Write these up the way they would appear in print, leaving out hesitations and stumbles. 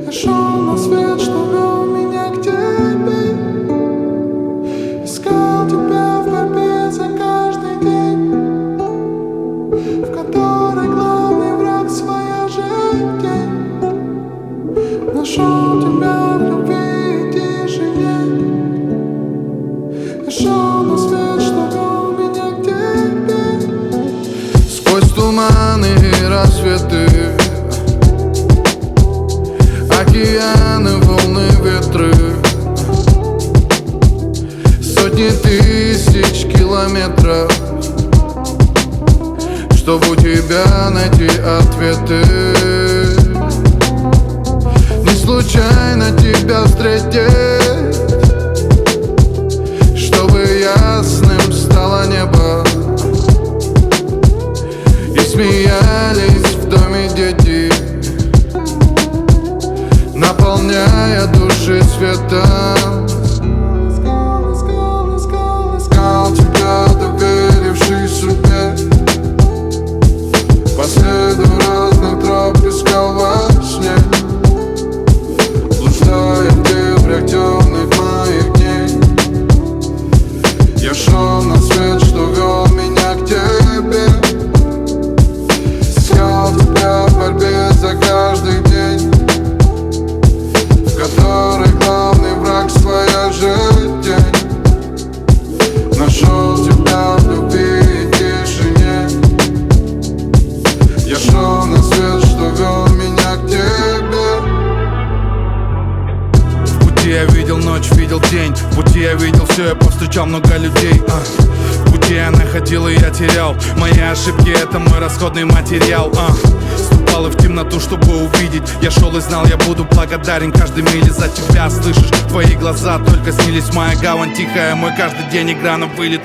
Я шел на свет, что вел меня к тебе. Искал тебя в борьбе за каждый день, в которой главный враг своя же тень. Нашел тебя в любви и тишине. Я шел на свет, что вел меня к тебе. Сквозь туманы и рассветы, океаны, волны, ветры, сотни тысяч километров, чтобы у тебя найти ответы. Не случайно тебя встретить, чтобы ясным стало небо и смеялись в доме дети, наполняя души светом. Искал тебя, доверивший судьбе, по следу разных троп искал во сне, блуждая в дебрях темных моих дней. Я шел на свет, что вел меня к тебе. Искал тебя в борьбе за каждый день, в которой главный враг своя же тень. Нашел тебя в любви и тишине. Я шел на свет, что вел меня к тебе. В пути я видел ночь, видел день. В пути я видел все, я повстречал много людей. В пути я находил и я терял. Мои ошибки — это мой расходный материал. Ступал и в темноту, чтобы увидеть. Я шел и знал, я буду благодарен каждой миле за тебя. Слышишь, твои глаза только снились, моя гавань тихая, мой каждый день игра на вылет.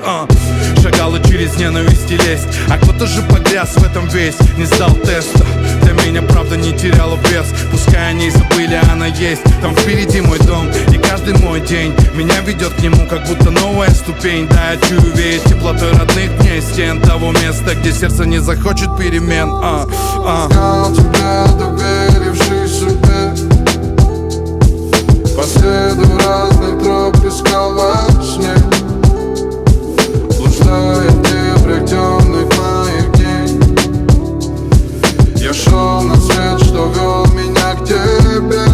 Шагал и через ненависть и лесть, а кто-то же погряз в этом весь. Не сдал теста, для меня правда не теряла вес. Пускай они забыли, она есть. Там впереди мой дом, и каждый мой день меня ведет к нему, как будто новая ступень. Да, я чую веять теплотой родных дней, стен того места, где сердце не захочет перемен. Искал тебя, доверивший судьбе, по следу разных троп искал во сне, блуждая в дебрях темных моих дней. Я шел на свет, что вел меня к тебе.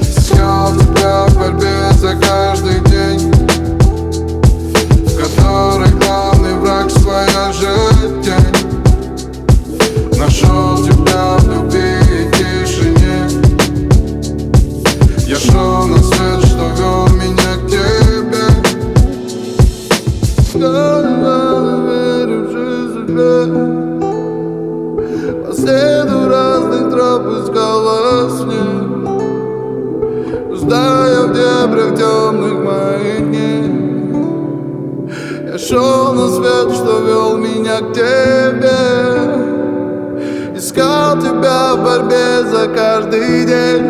Искал тебя в борьбе за каждый день, в которой главный враг своя же тень. Нашел тебя в любви и тишине. Я шел на свет, что вел меня к тебе. Доверивший судьбе, по следу разных троп искал во сне, блуждая в дебрях темных моих дней. Я шел на свет, что вел меня к тебе. Искал тебя в борьбе за каждый день,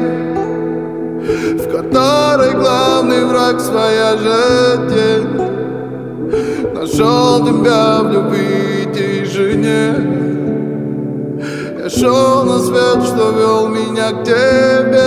в которой главный враг своя же тень. Нашел тебя в любви и тишине. Я шел на свет, что вел меня к тебе.